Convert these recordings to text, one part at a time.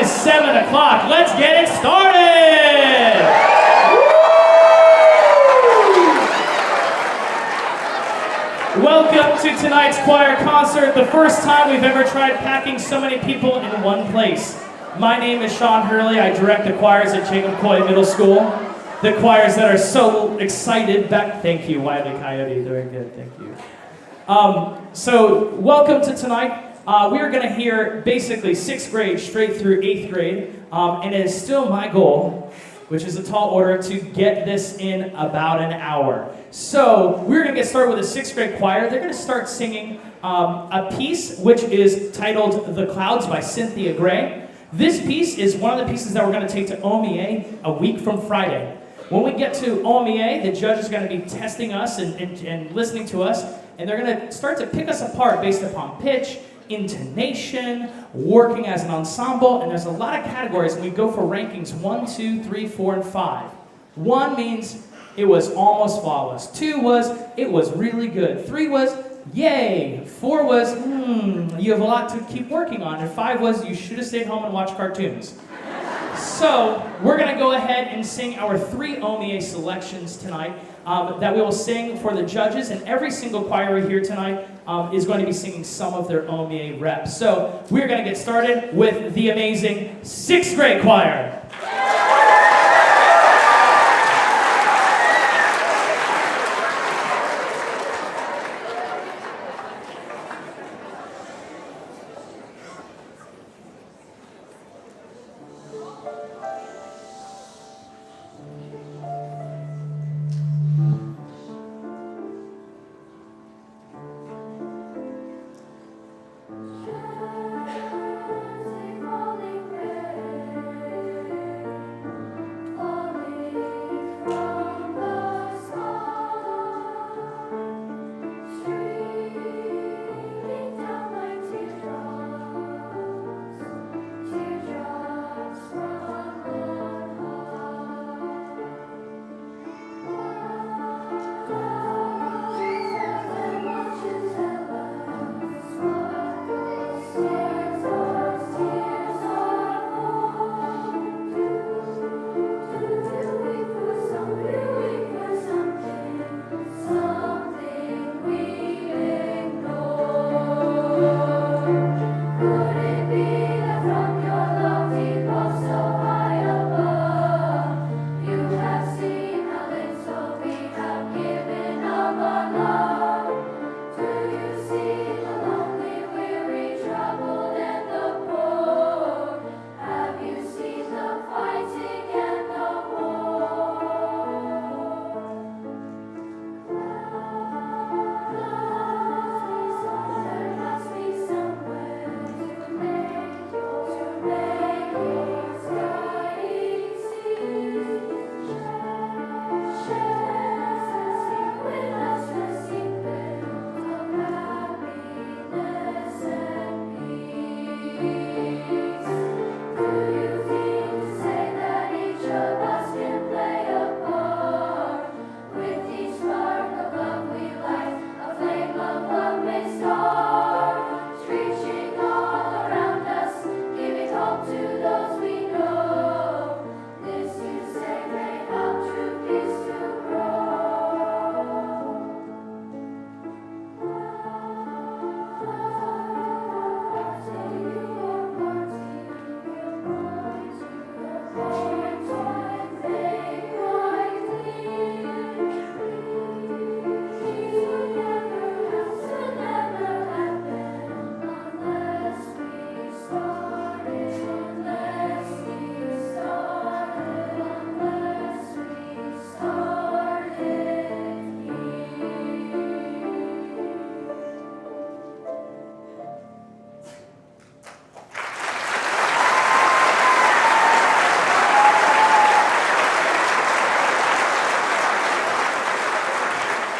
is 7 o'clock. Let's get it started! Welcome to tonight's choir concert, the first time we've ever tried packing so many people in one place. My name is Sean Hurley. I direct the choirs at Jacob Coy Middle School. The choirs that are so excited back. Thank you, Wiley Coyote. Very good, thank you. So welcome to tonight. We are going to hear basically 6th grade straight through 8th grade, and it is still my goal, which is a tall order, to get this in about an hour. So we're going to get started with a 6th grade choir. They're going to start singing a piece which is titled The Clouds by Cynthia Gray. This piece is one of the pieces that we're going to take to OMEA a week from Friday. When we get to OMEA, the judge is going to be testing us and listening to us, and they're going to start to pick us apart based upon pitch, intonation, working as an ensemble, and there's a lot of categories, and we go for rankings 1, 2, 3, 4, and 5. 1 means it was almost flawless. 2 was it was really good. 3 was yay. 4 was you have a lot to keep working on. And 5 was you should have stayed home and watched cartoons. So we're going to go ahead and sing our 3 OMEA selections tonight that we will sing for the judges, and every single choir here tonight is going to be singing some of their OMEA reps. So we're going to get started with the amazing 6th grade choir.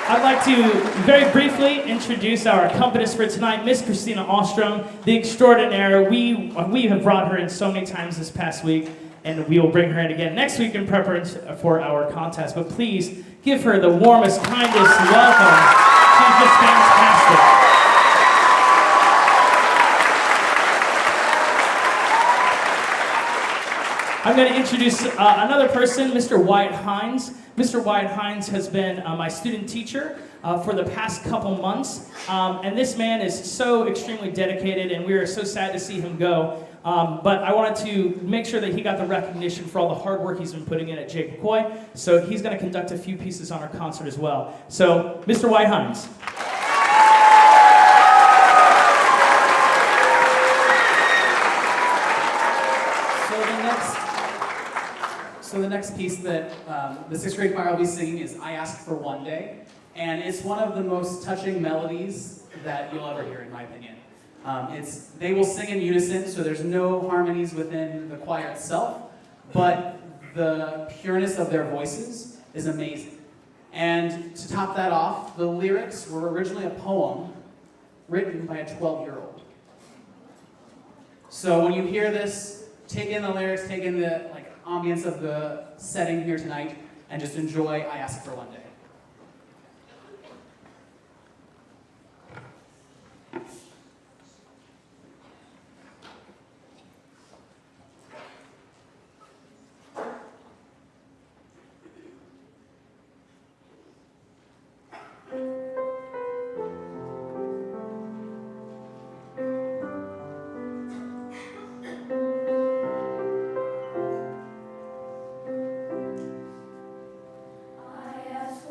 I'd like to very briefly introduce our accompanist for tonight, Miss Christina Ostrom, the extraordinaire. We have brought her in so many times this past week, and we will bring her in again next week in preference for our contest. But please give her the warmest, kindest welcome. She's just fantastic. I'm going to introduce another person, Mr. Wyatt Hines. Mr. Wyatt Hines has been my student teacher for the past couple months, and this man is so extremely dedicated, and we are so sad to see him go. But I wanted to make sure that he got the recognition for all the hard work he's been putting in at Jake McCoy, so he's going to conduct a few pieces on our concert as well. So, Mr. Wyatt Hines. So the next piece that the 6th grade choir will be singing is I Asked for One Day. And it's one of the most touching melodies that you'll ever hear, in my opinion. They will sing in unison, so there's no harmonies within the choir itself, but the pureness of their voices is amazing. And to top that off, the lyrics were originally a poem written by a 12-year-old. So when you hear this, take in the lyrics, take in the ambience of the setting here tonight, and just enjoy I Ask for One Day. I ask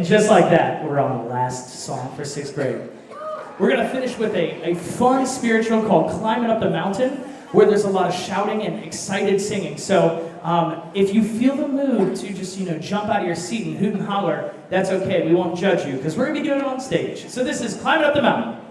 just like that, we're on the last song for 6th grade. We're going to finish with a fun spiritual called Climbing Up the Mountain, where there's a lot of shouting and excited singing. So if you feel the mood to just, jump out of your seat and hoot and holler, that's okay. We won't judge you, because we're going to be doing it on stage. So this is Climbing Up the Mountain.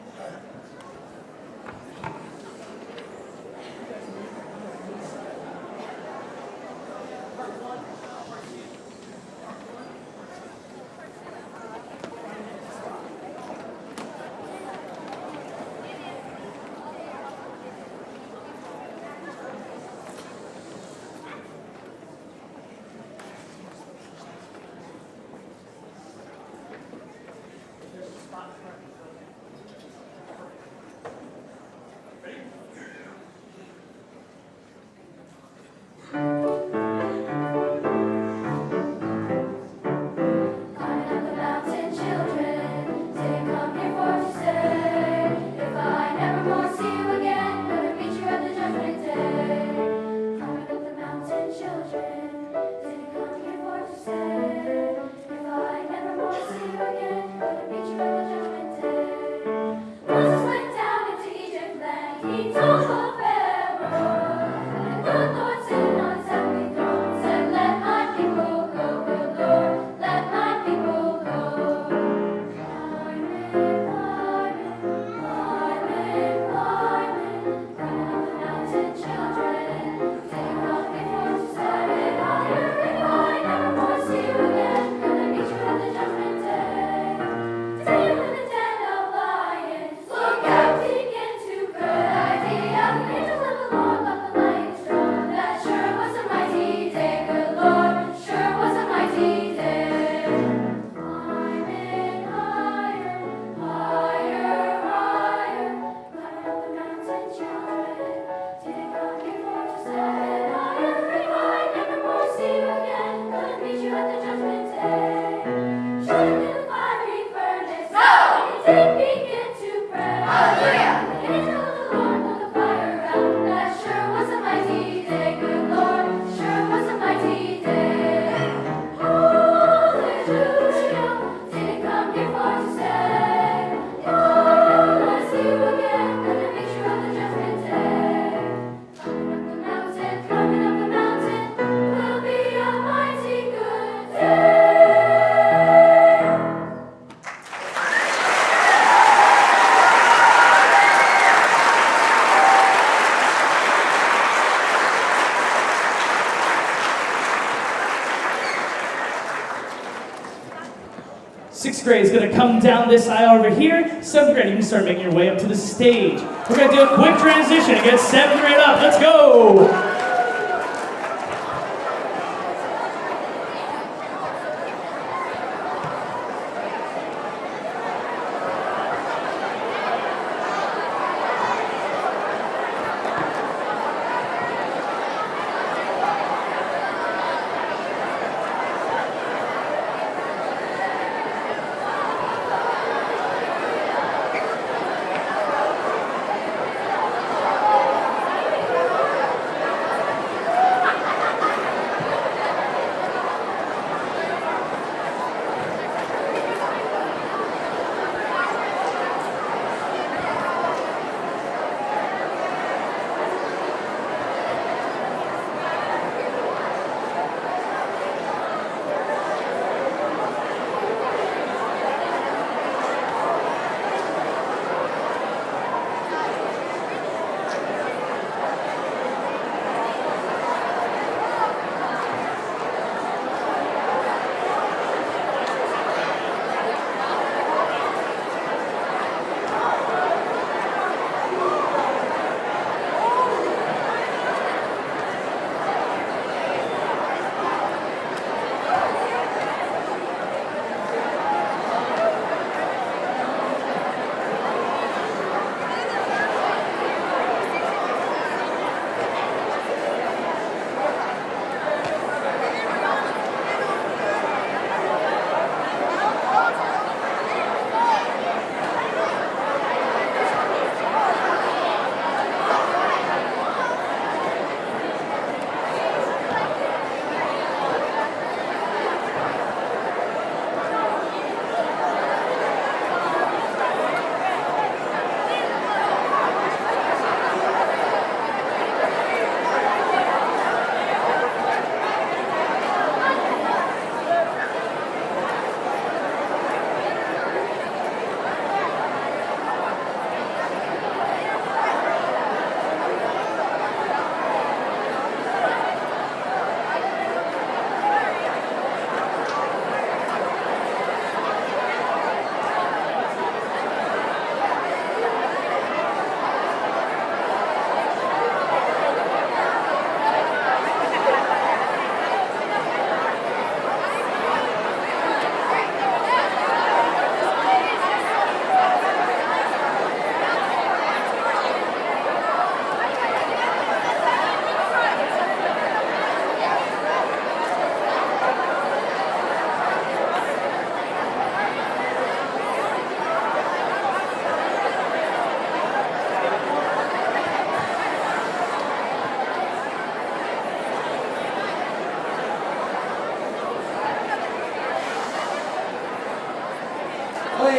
Sixth grade is going to come down this aisle over here. 7th grade, you can start making your way up to the stage. We're going to do a quick transition and get 7th grade up. Let's go!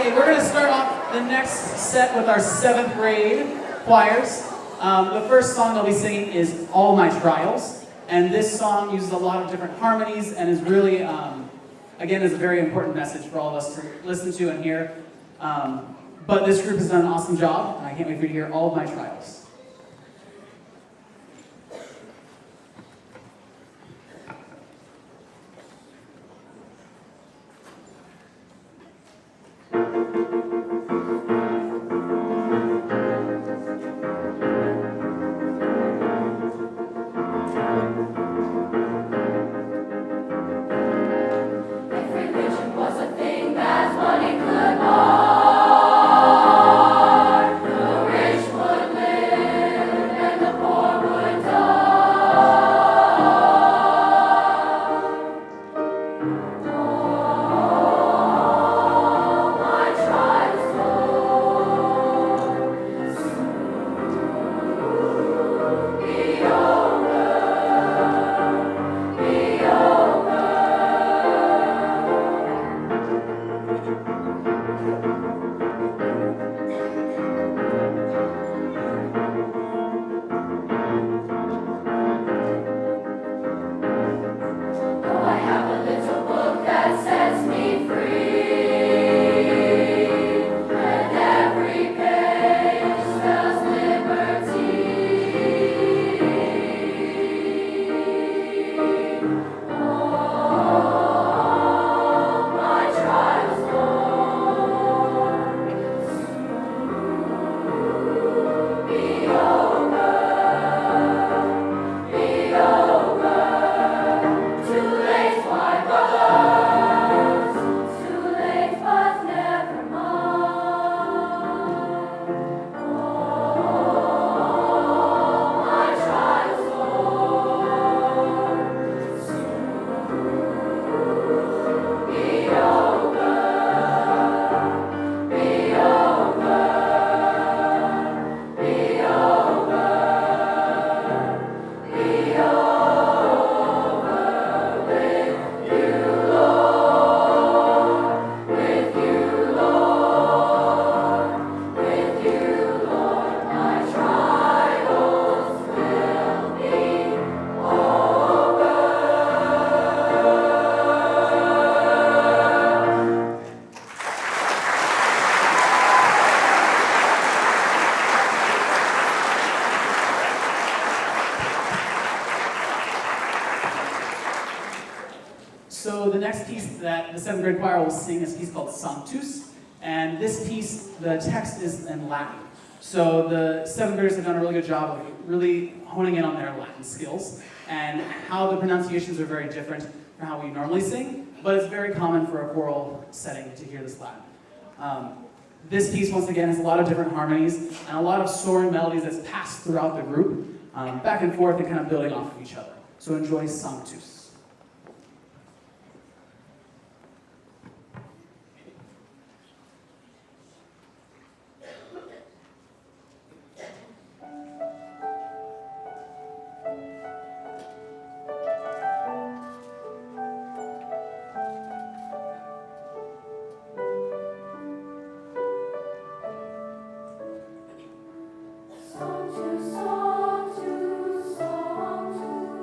Okay, we're going to start off the next set with our 7th grade choirs. The first song they'll be singing is All My Trials, and this song uses a lot of different harmonies and is really, again, is a very important message for all of us to listen to and hear. But this group has done an awesome job, and I can't wait for you to hear All of My Trials. So the next piece that the 7th grade choir will sing is a piece called Sanctus, and this piece, the text is in Latin. So the 7th graders have done a really good job of really honing in on their Latin skills, and how the pronunciations are very different from how we normally sing, but it's very common for a choral setting to hear this Latin. This piece, once again, has a lot of different harmonies and a lot of soaring melodies that's passed throughout the group, back and forth and kind of building off of each other. So enjoy Sanctus. Sanctus, Sanctus, Sanctus,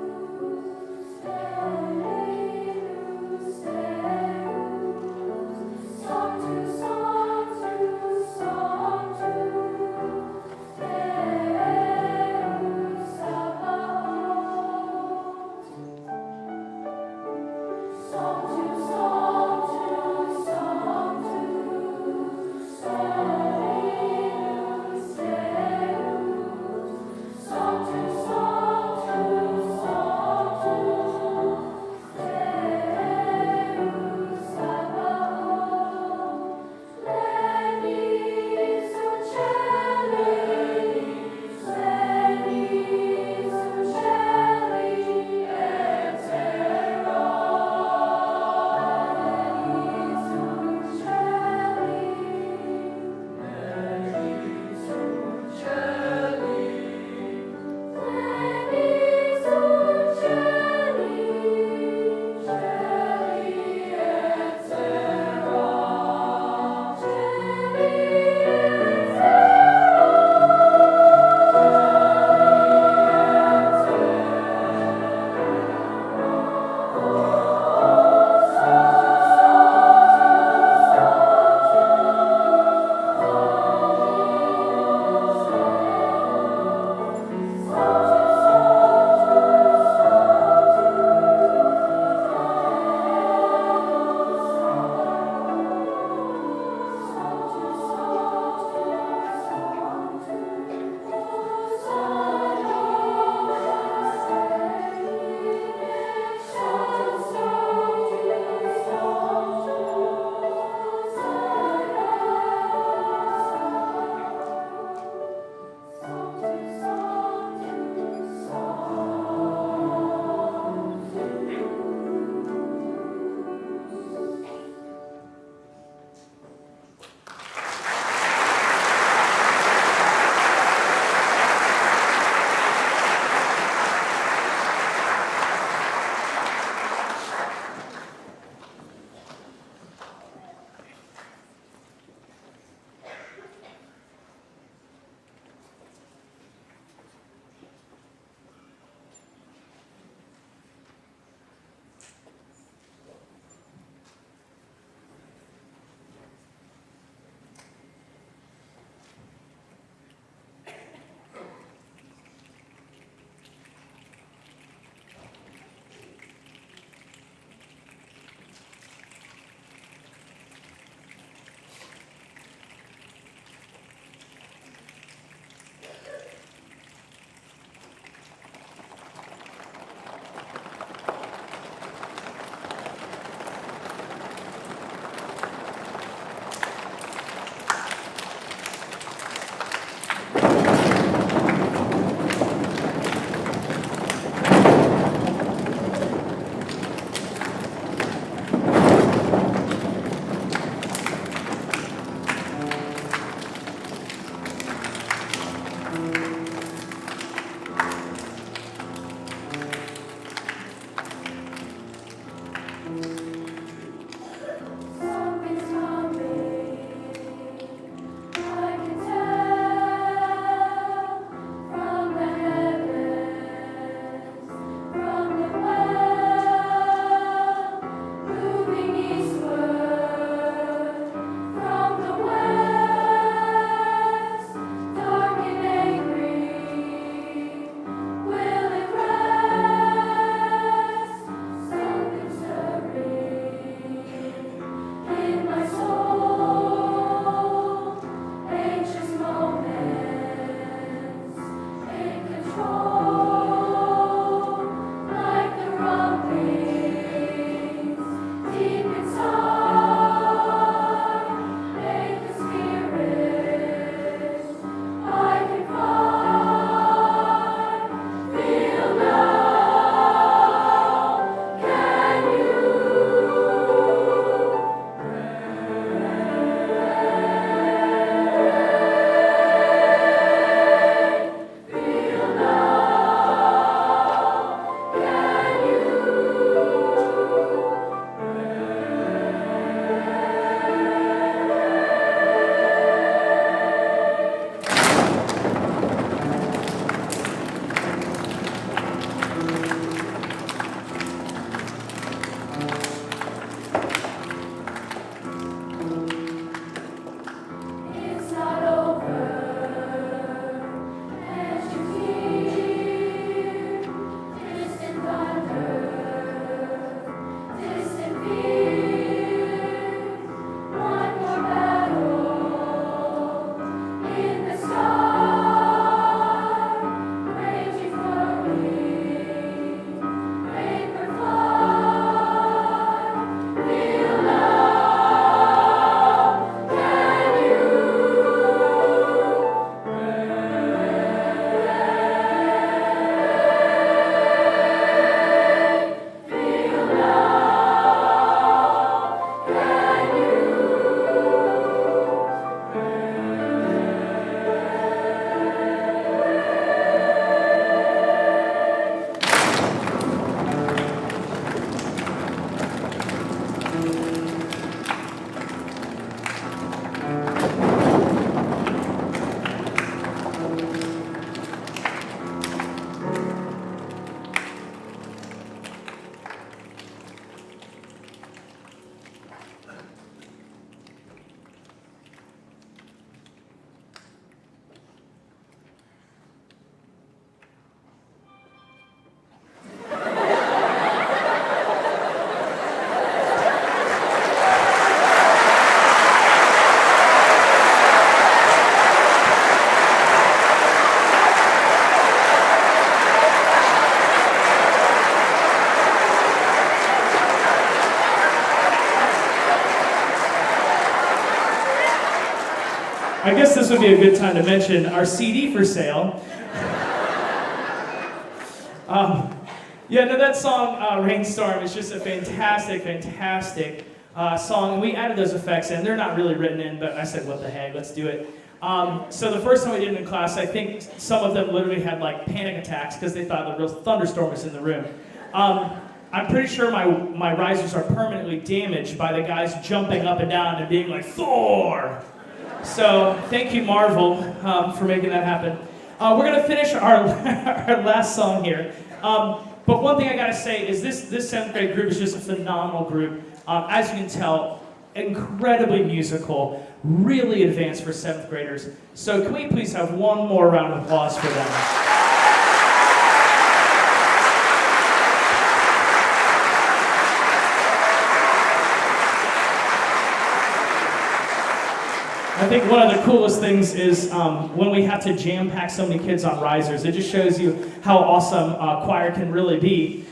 I guess this would be a good time to mention our CD for sale. That song, Rainstorm, is just a fantastic song. And we added those effects in. They're not really written in, but I said, what the heck, let's do it. So the first time we did it in class, I think some of them literally had like panic attacks because they thought the real thunderstorm was in the room. I'm pretty sure my risers are permanently damaged by the guys jumping up and down and being like, Thor! So thank you, Marvel, for making that happen. We're going to finish our last song here. But one thing I got to say is this 7th grade group is just a phenomenal group. As you can tell, incredibly musical, really advanced for 7th graders. So can we please have one more round of applause for them? I think one of the coolest things is when we have to jam-pack so many kids on risers. It just shows you how awesome choir can really be.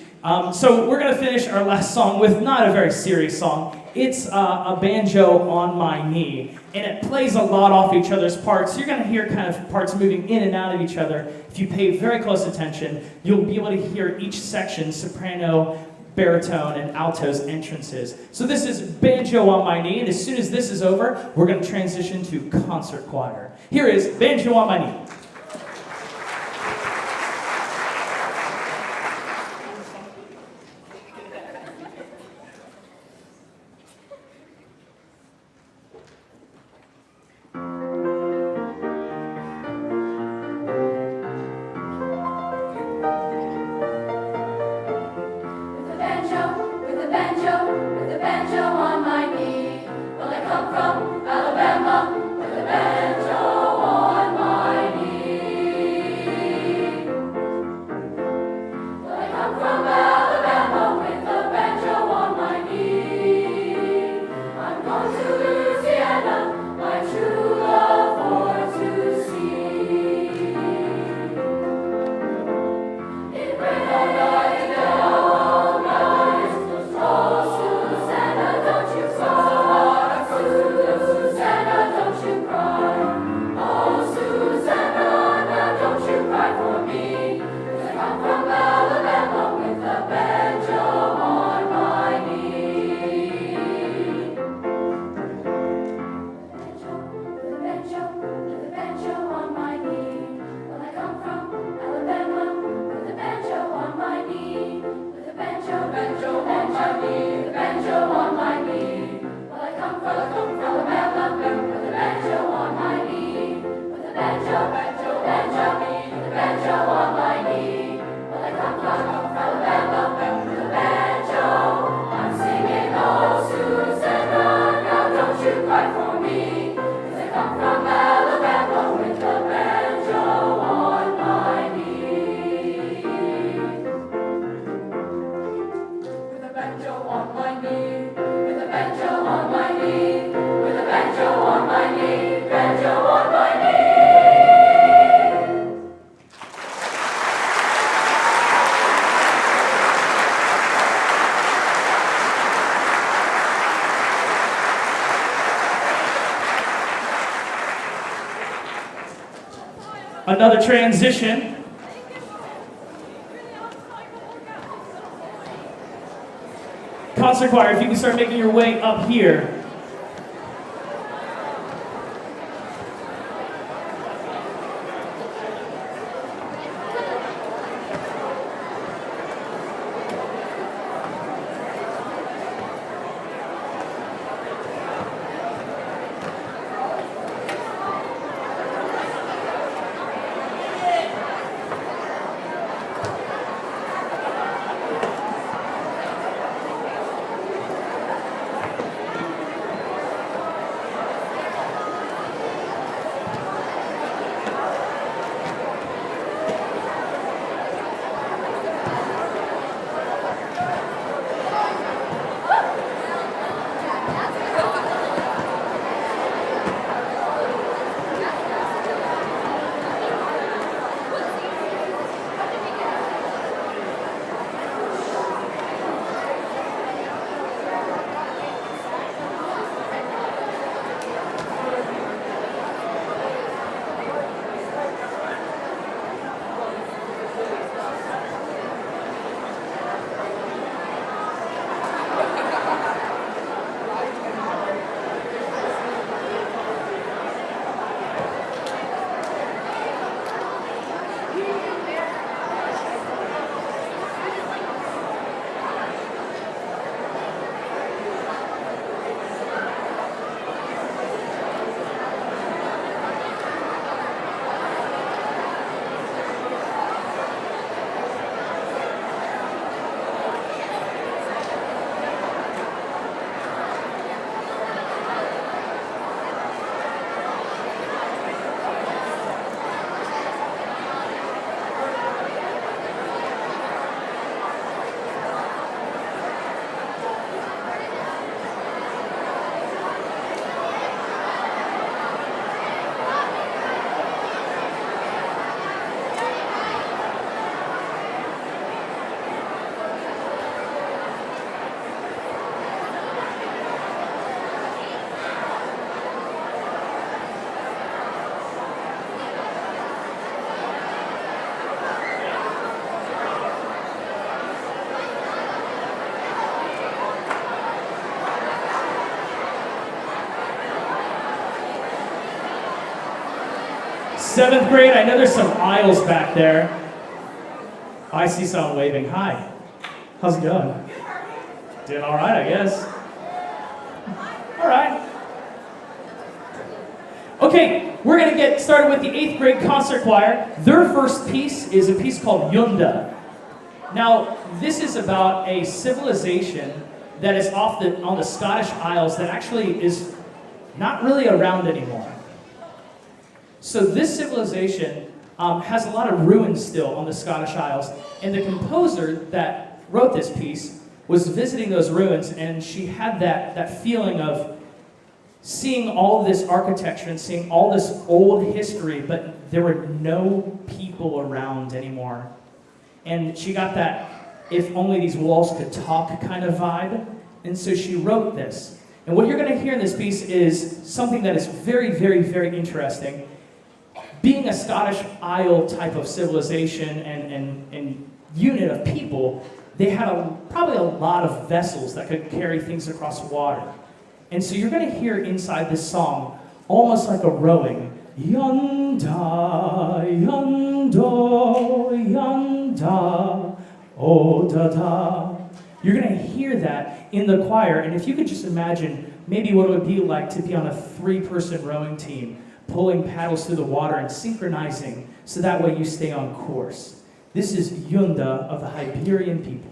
So we're going to finish our last song with not a very serious song. It's a banjo on my knee, and it plays a lot off each other's parts. So you're going to hear kind of parts moving in and out of each other. If you pay very close attention, you'll be able to hear each section, soprano, baritone, and alto's entrances. So this is Banjo on My Knee, and as soon as this is over, we're going to transition to concert choir. Here is Banjo on My Knee. Another transition. Concert choir, if you can start making your way up here. 7th grade, I know there's some aisles back there. I see someone waving. Hi. How's it going? Doing all right, I guess. All right. Okay, we're going to get started with the 8th grade concert choir. Their first piece is a piece called Yunda. Now, this is about a civilization that is on the Scottish Isles that actually is not really around anymore. So this civilization has a lot of ruins still on the Scottish Isles, and the composer that wrote this piece was visiting those ruins, and she had that feeling of seeing all of this architecture and seeing all this old history, but there were no people around anymore. And she got that if only these walls could talk kind of vibe, and so she wrote this. And what you're going to hear in this piece is something that is very, very, very interesting. Being a Scottish Isle type of civilization and unit of people, they had probably a lot of vessels that could carry things across water. And so you're going to hear inside this song, almost like a rowing, Yonda, yondo, yonda, oh da da. You're going to hear that in the choir, and if you could just imagine maybe what it would be like to be on a 3-person rowing team, pulling paddles through the water and synchronizing so that way you stay on course. This is Yunda of the Iberian people.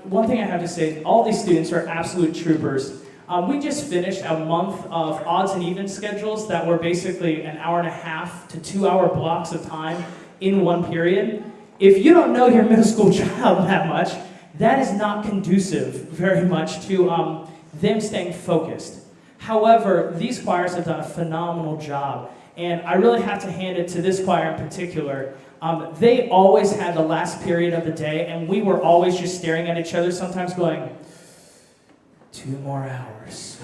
one thing I have to say, all these students are absolute troopers. We just finished a month of odds and evens schedules that were basically an hour and a half to 2 hour blocks of time in one period. If you don't know your middle school child that much, that is not conducive very much to them staying focused. However, these choirs have done a phenomenal job, and I really have to hand it to this choir in particular. They always had the last period of the day, and we were always just staring at each other, sometimes going, 2 more hours.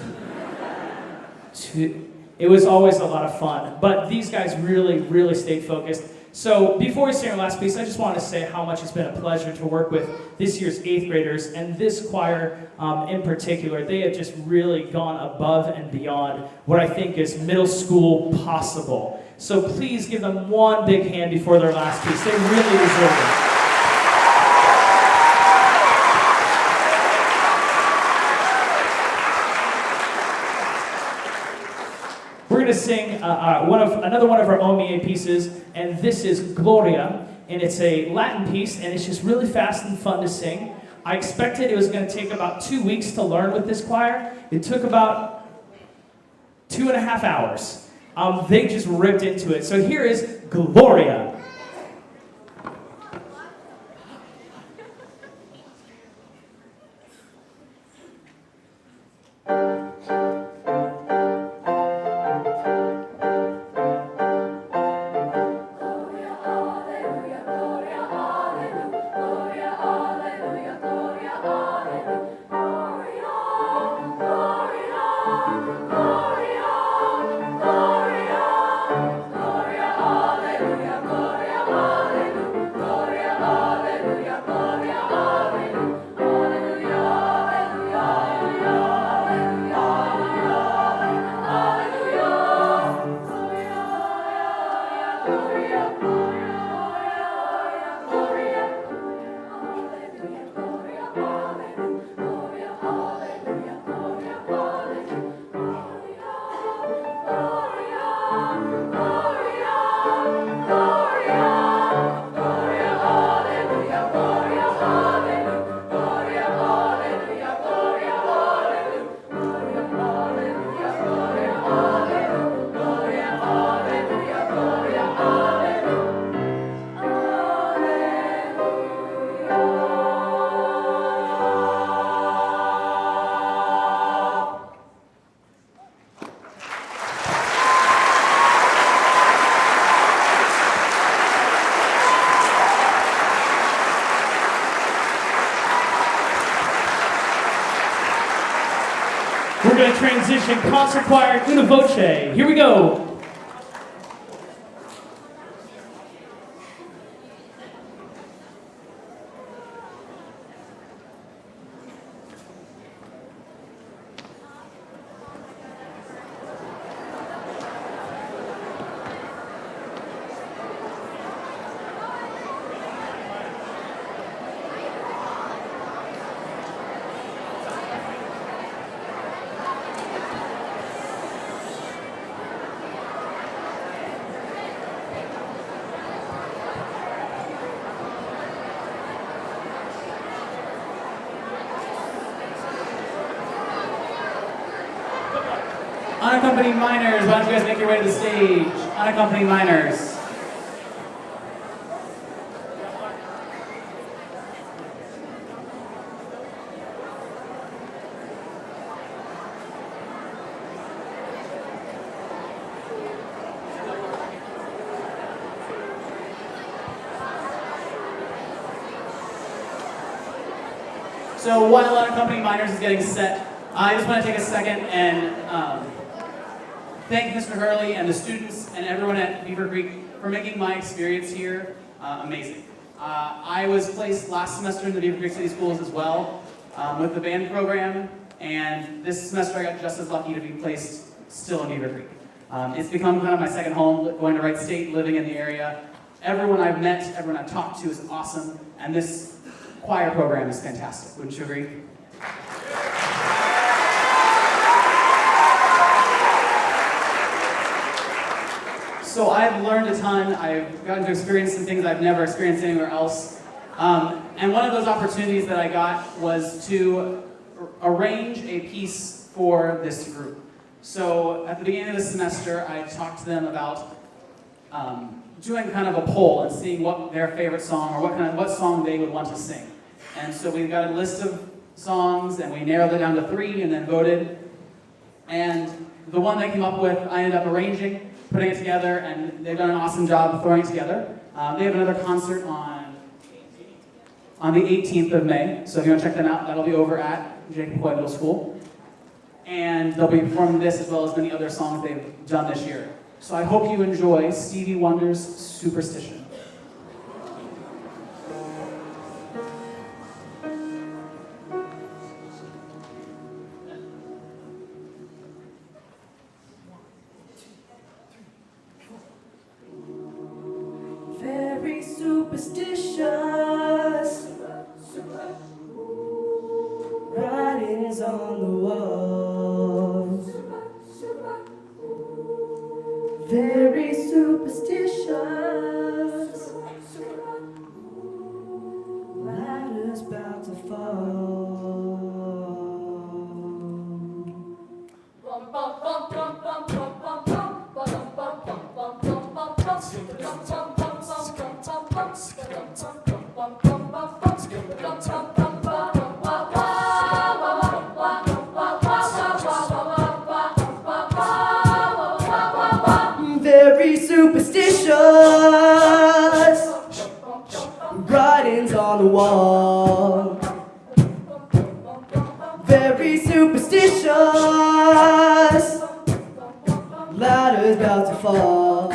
It was always a lot of fun, but these guys really, really stayed focused. So before we sing our last piece, I just want to say how much it's been a pleasure to work with this year's 8th graders, and this choir in particular. They have just really gone above and beyond what I think is middle school possible. So please give them one big hand before their last piece. They really deserve it. We're going to sing another one of our OMEA pieces, and this is Gloria, and it's a Latin piece, and it's just really fast and fun to sing. I expected it was going to take about 2 weeks to learn with this choir. It took about 2.5 hours. They just ripped into it. So here is Gloria. We're going to transition concert choir una voce. Here we go. Unaccompanied minors, why don't you guys make your way to the stage? Unaccompanied minors. So while Unaccompanied minors is getting set, I just want to take a second and thank Mr. Hurley and the students and everyone at Beavercreek for making my experience here amazing. I was placed last semester in the Beavercreek City Schools as well with the band program, and this semester I got just as lucky to be placed still in Beavercreek. It's become kind of my second home, going to Wright State, living in the area. Everyone I've met, everyone I've talked to is awesome, and this choir program is fantastic. Wouldn't you agree? So I've learned a ton. I've gotten to experience some things I've never experienced anywhere else. And one of those opportunities that I got was to arrange a piece for this group. So at the beginning of the semester, I talked to them about doing kind of a poll and seeing what their favorite song or what song they would want to sing. And so we got a list of songs and we narrowed it down to 3 and then voted. And the one they came up with, I ended up arranging, putting it together, and they've done an awesome job of throwing it together. They have another concert on the 18th of May, so if you want to check them out, that'll be over at Jacob Coy Middle School. And they'll be performing this as well as many other songs they've done this year. So I hope you enjoy Stevie Wonder's Superstition. Very superstitious writings on the walls. Very superstitious ladders about to fall. Very superstitious writings on the wall. Very superstitious ladders about to fall.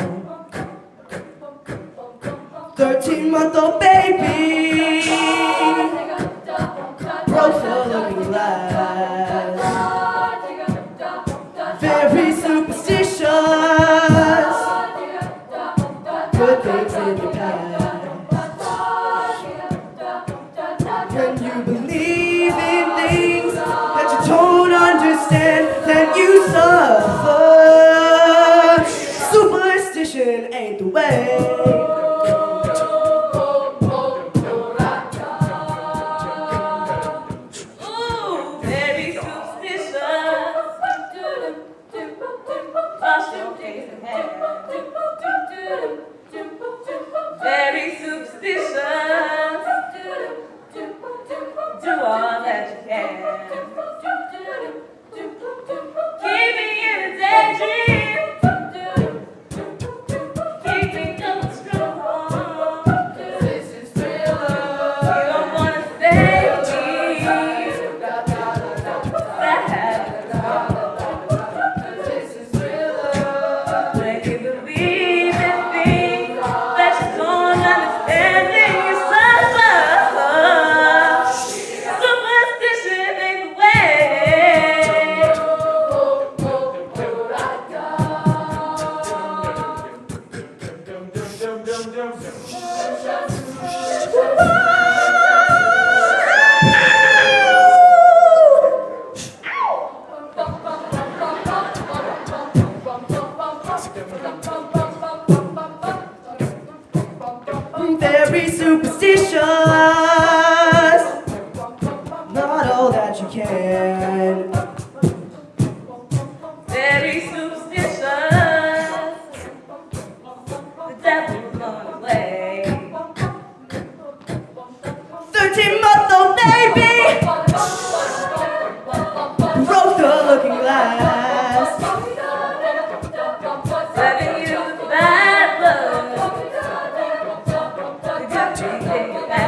13-month-old baby broke the looking glass. Very superstitious, good things in the past. When you believe in things that you don't understand, then you suffer. Superstition ain't the way. Very superstitious. Do all that you can. Keep me in a daydream. Keep me going strong. This is thriller. You don't wanna save me. This is thriller. When you believe in things that you don't understand, then you suffer. Superstition ain't the way. Very superstitious, not all that you can. Very superstitious. The devil's gone away. 13-month-old baby broke the looking glass. 7 years of bad luck. The good things take it back.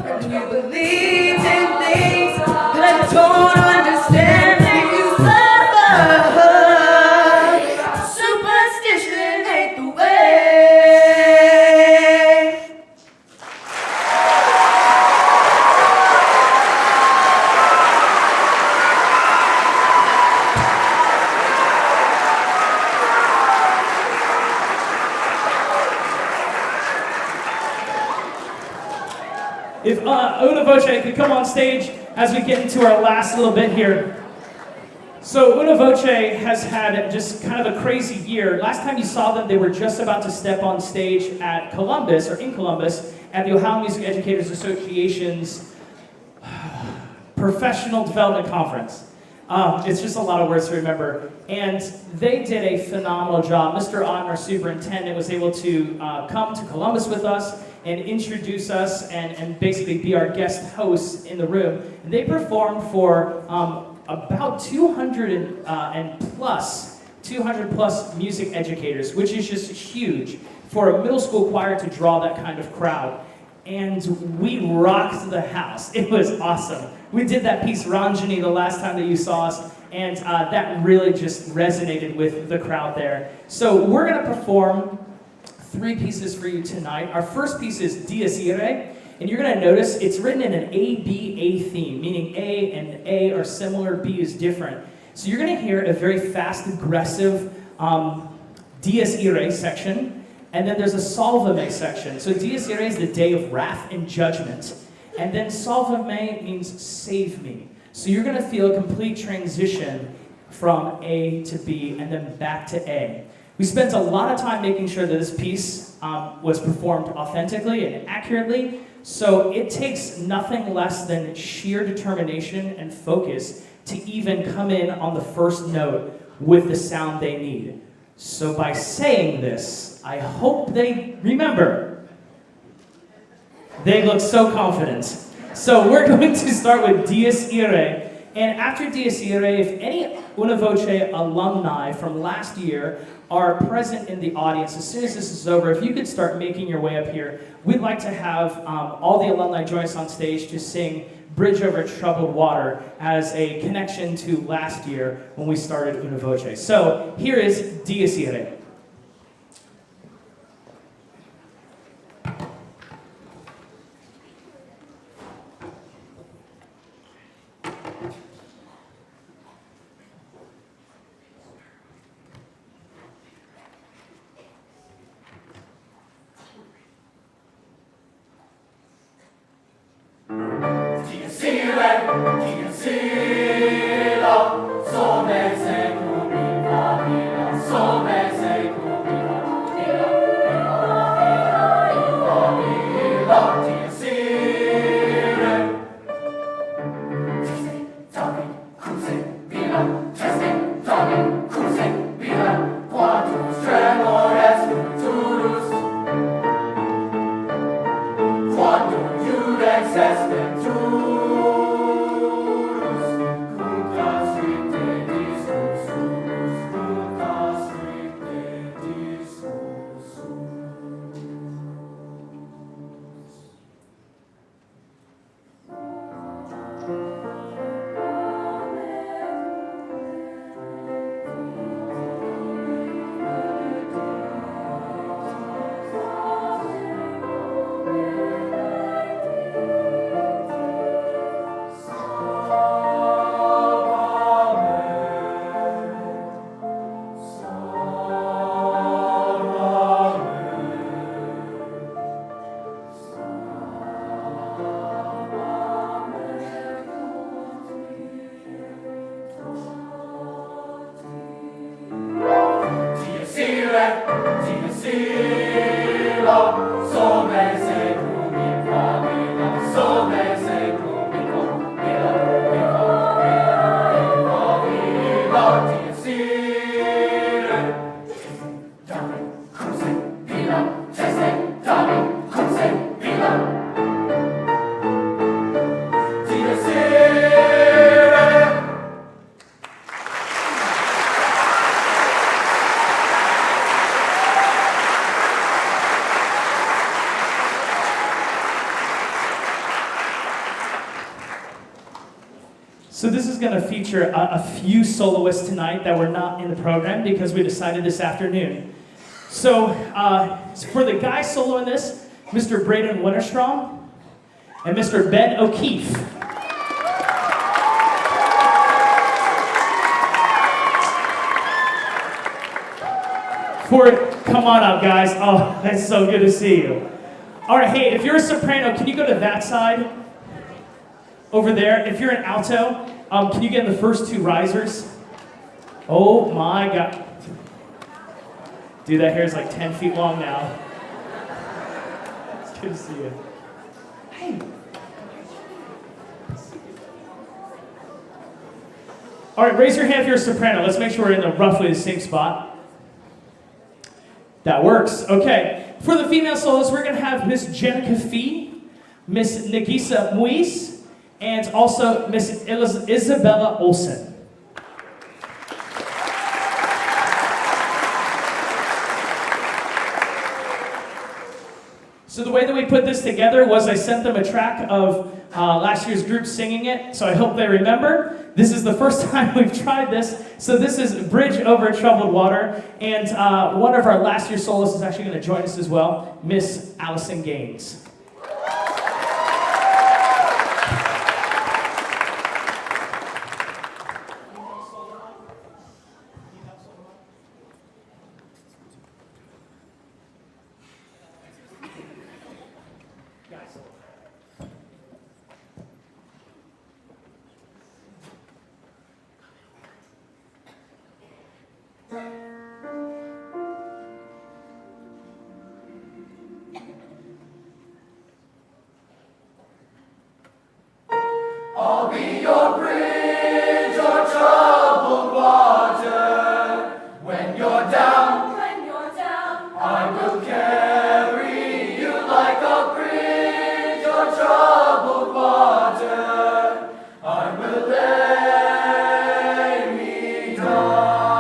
When you believe in things that you don't understand, then you suffer. Superstition ain't the way. If Una Voce could come on stage as we get into our last little bit here. So Una Voce has had just kind of a crazy year. Last time you saw them, they were just about to step on stage at Columbus, or in Columbus, at the Ohio Music Educators Association's Professional Development Conference. It's just a lot of words to remember. And they did a phenomenal job. Mr. Ott, our superintendent, was able to come to Columbus with us and introduce us and basically be our guest hosts in the room. And they performed for about 200 plus music educators, which is just huge for a middle school choir to draw that kind of crowd. And we rocked the house. It was awesome. We did that piece Ranjani the last time that you saw us, and that really just resonated with the crowd there. So we're going to perform 3 pieces for you tonight. Our first piece is Dies Irae, and you're going to notice it's written in an A-B-A theme, meaning A and A are similar, B is different. So you're going to hear a very fast, aggressive Dies Irae section, and then there's a Salve Me section. So Dies Irae is the day of wrath and judgment, and then Salve Me means save me. So you're going to feel a complete transition from A to B and then back to A. We spent a lot of time making sure that this piece was performed authentically and accurately, so it takes nothing less than sheer determination and focus to even come in on the first note with the sound they need. So by saying this, I hope they remember. They look so confident. So we're going to start with Dies Irae. And after Dies Irae, if any Una Voce alumni from last year are present in the audience, as soon as this is over, if you could start making your way up here, we'd like to have all the alumni join us on stage to sing Bridge Over Troubled Water as a connection to last year when we started Una Voce. So here is Dies Irae. So this is going to feature a few soloists tonight that were not in the program because we decided this afternoon. So for the guy soloing this, Mr. Braden Winterstrom and Mr. Ben O'Keefe. Come on up, guys. Oh, that's so good to see you. All right, hey, if you're a soprano, can you go to that side? Over there. If you're an alto, can you get in the first 2 risers? Oh my God. Dude, that hair is like 10 feet long now. It's good to see you. Hey. All right, raise your hand if you're a soprano. Let's make sure we're in the roughly the same spot. That works. Okay. For the female soloists, we're going to have Miss Jenica Fee, Miss Nagisa Muis, and also Miss Isabella Olsen. So the way that we put this together was I sent them a track of last year's group singing it, so I hope they remember. This is the first time we've tried this, so this is Bridge Over Troubled Water, and one of our last year soloists is actually going to join us as well, Miss Allison Gaines. I'll be your bridge or troubled water. When you're down, I will carry you like a bridge or troubled water. I will lay me down.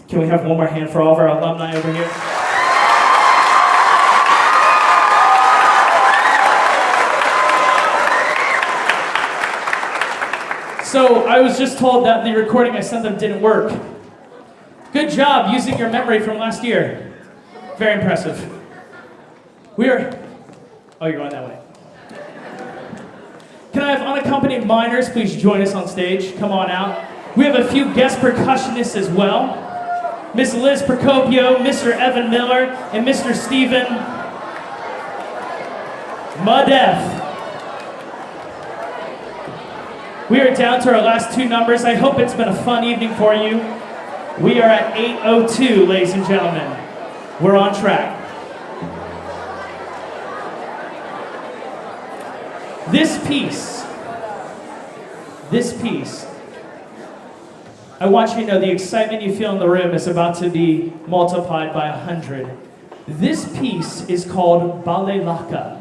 Can we have one more hand for all of our alumni over here? So I was just told that the recording I sent them didn't work. Good job using your memory from last year. Very impressive. Oh, you're going that way. Can I have unaccompanied minors please join us on stage? Come on out. We have a few guest percussionists as well. Miss Liz Procopio, Mr. Evan Miller, and Mr. Stephen Mudef. We are down to our last two numbers. I hope it's been a fun evening for you. We are at 8:02, ladies and gentlemen. We're on track. This piece, I want you to know the excitement you feel in the room is about to be multiplied by 100. This piece is called Ballet Laka.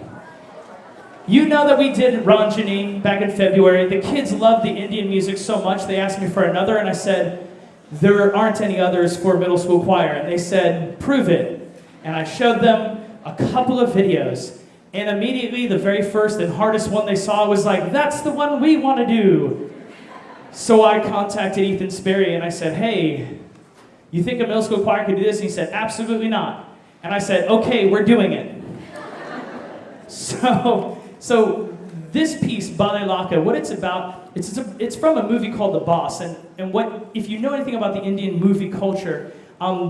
You know that we did Ranjani back in February. The kids love the Indian music so much, they asked me for another, and I said, there aren't any others for middle school choir. And they said, prove it. And I showed them a couple of videos. And immediately, the very first and hardest one they saw was like, that's the one we want to do. So I contacted Ethan Sperry and I said, hey, you think a middle school choir could do this? And he said, absolutely not. And I said, okay, we're doing it. So this piece, Ballet Laka, what it's about, it's from a movie called The Boss. And what, if you know anything about the Indian movie culture,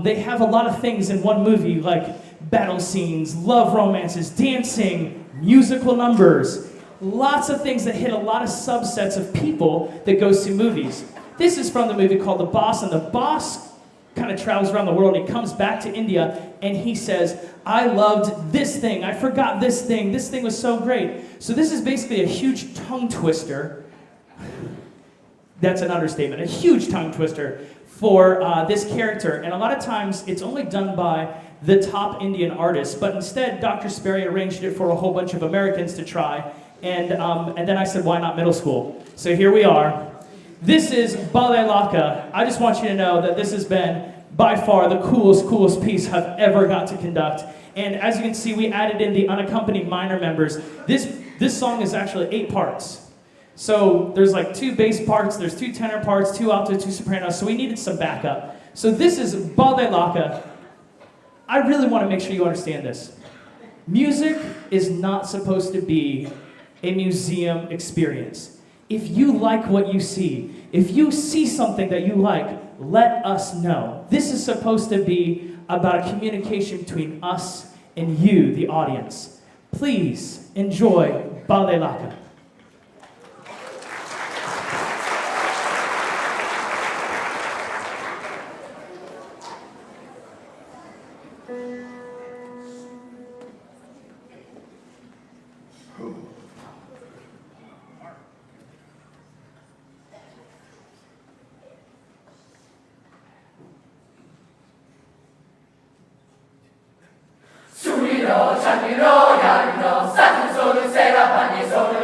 they have a lot of things in one movie, like battle scenes, love romances, dancing, musical numbers, lots of things that hit a lot of subsets of people that go see movies. This is from the movie called The Boss, and the boss kind of travels around the world, and he comes back to India, and he says, I loved this thing, I forgot this thing was so great. So this is basically a huge tongue twister. That's an understatement, a huge tongue twister for this character, and a lot of times it's only done by the top Indian artists, but instead Dr. Sperry arranged it for a whole bunch of Americans to try, and then I said, why not middle school? So here we are. This is Ballet Laka. I just want you to know that this has been by far the coolest piece I've ever got to conduct. And as you can see, we added in the unaccompanied minor members. This song is actually 8 parts. So there's like 2 bass parts, there's 2 tenor parts, 2 alto, 2 sopranos, so we needed some backup. So this is Ballet Laka. I really want to make sure you understand this. Music is not supposed to be a museum experience. If you like what you see, if you see something that you like, let us know. This is supposed to be about a communication between us and you, the audience. Please enjoy Ballet Laka. Chaniro, Yarino, Satin Solu, Serapani, Solu,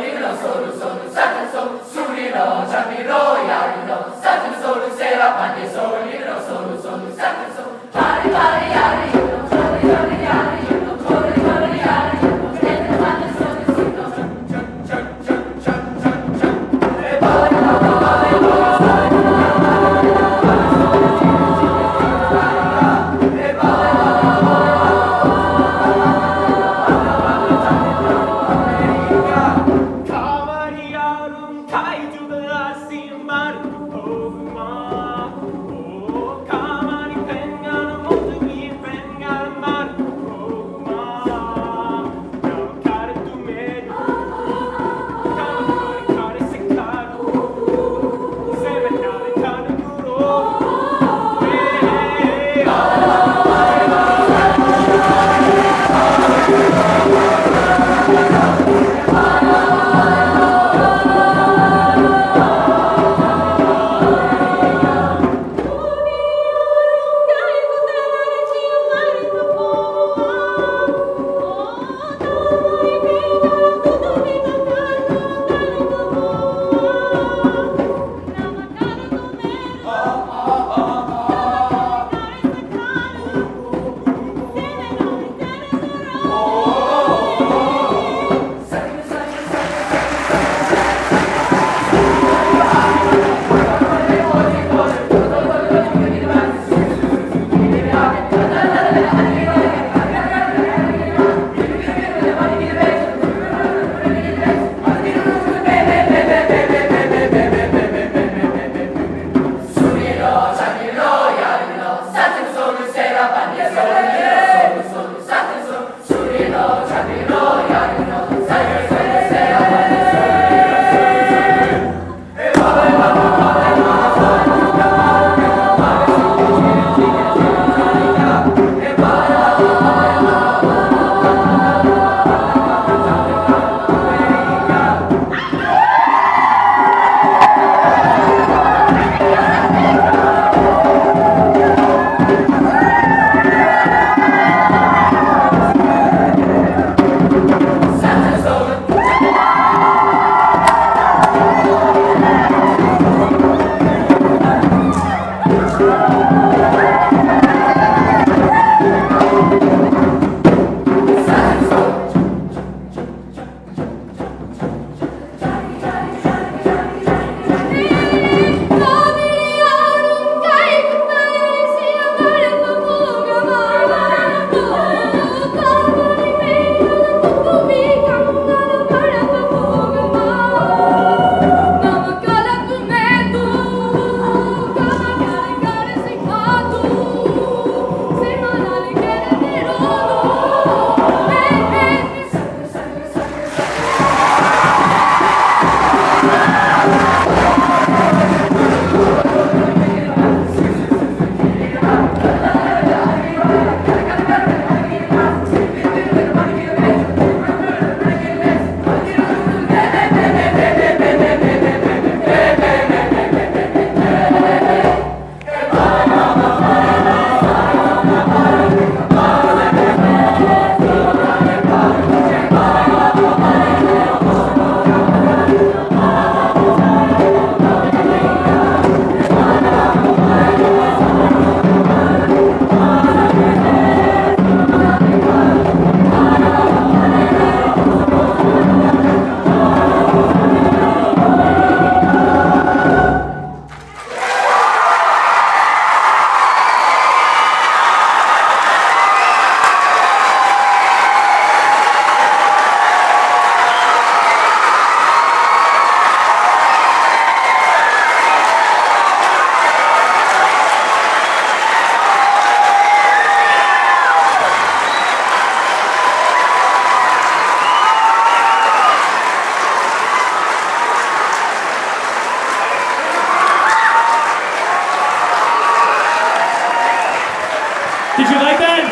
you like that?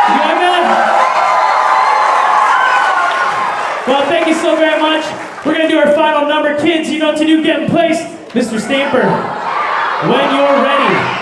You like that? Well, thank you so very much. We're gonna do our final number. Kids, you know what to do, get in place. Mr. Stamper, when you're ready.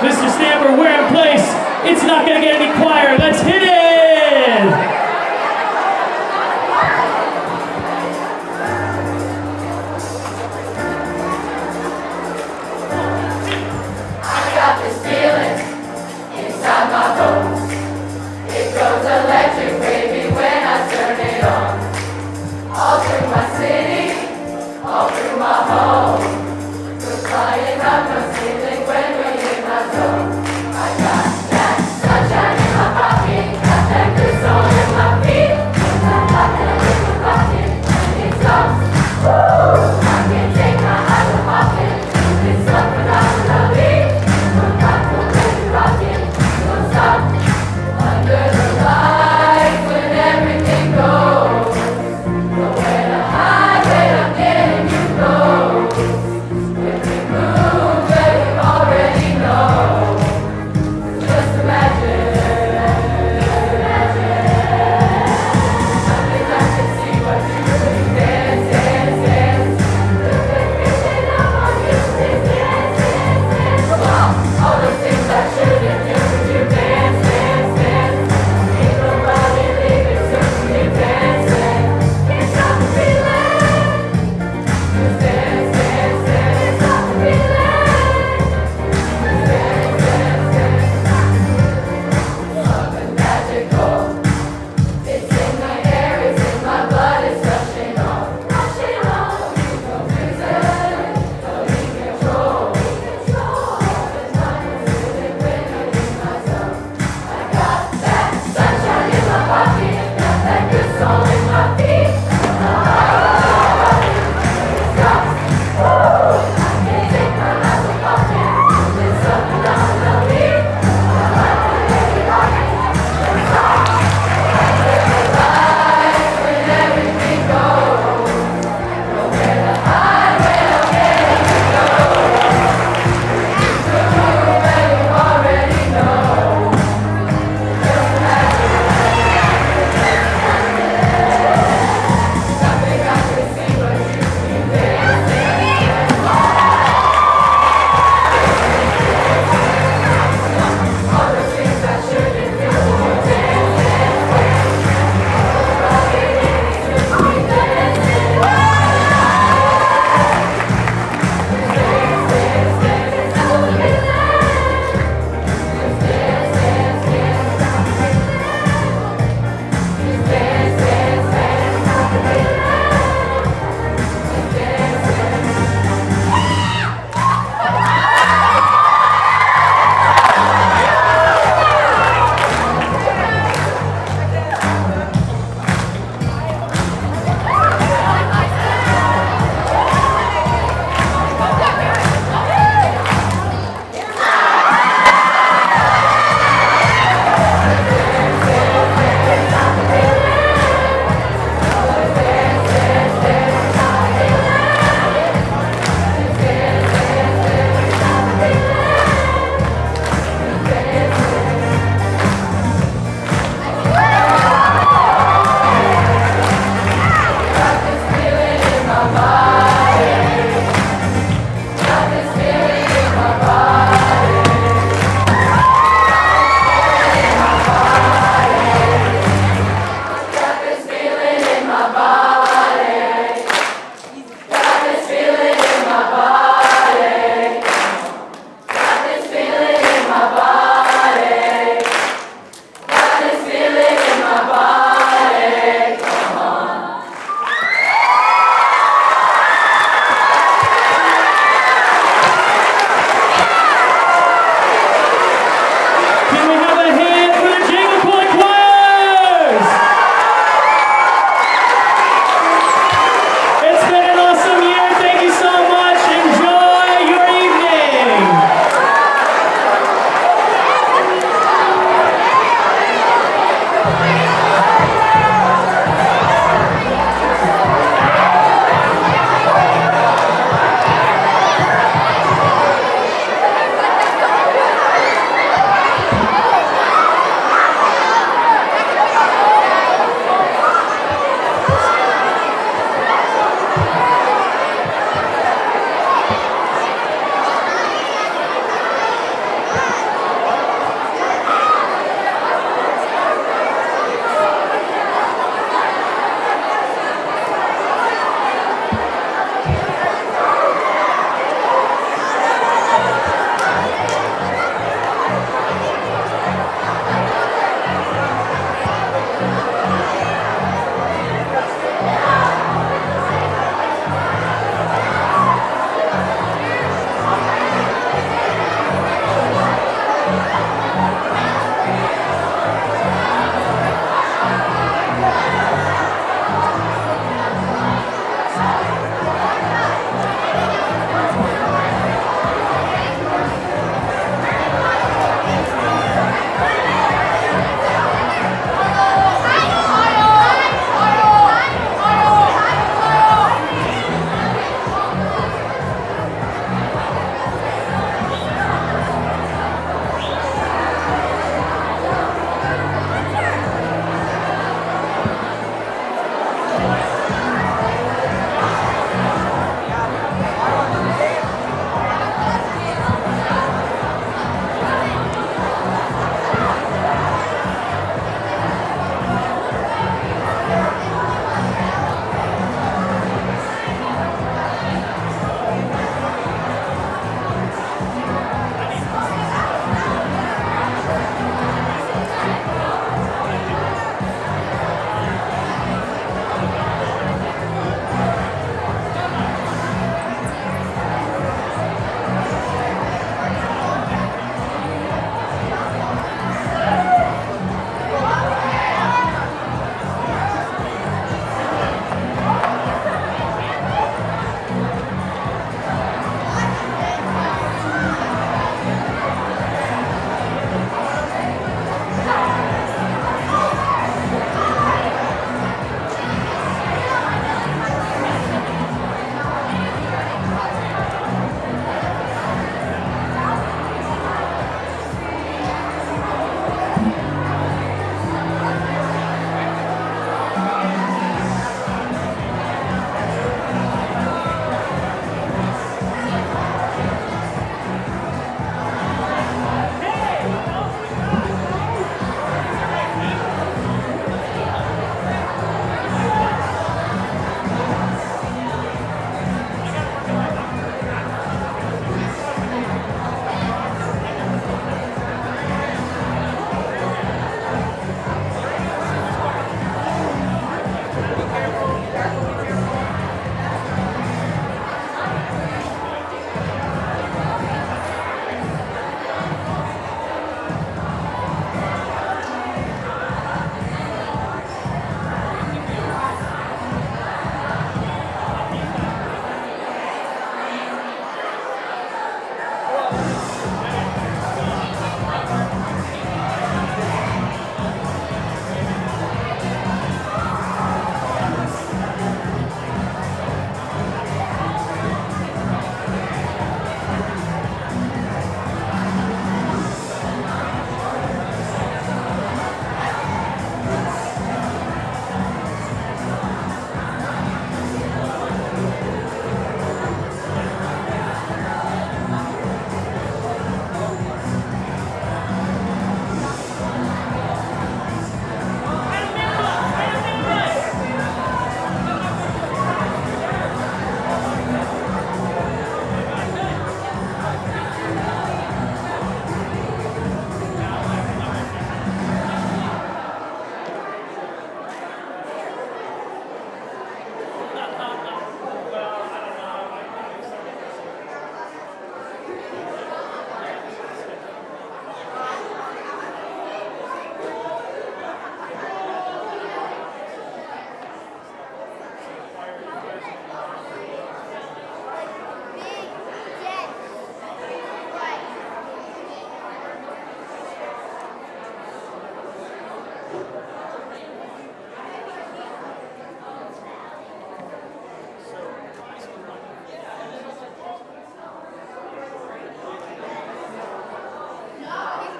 Mr. Stamper, we're in place. It's not gonna get any quieter. Let's hit it!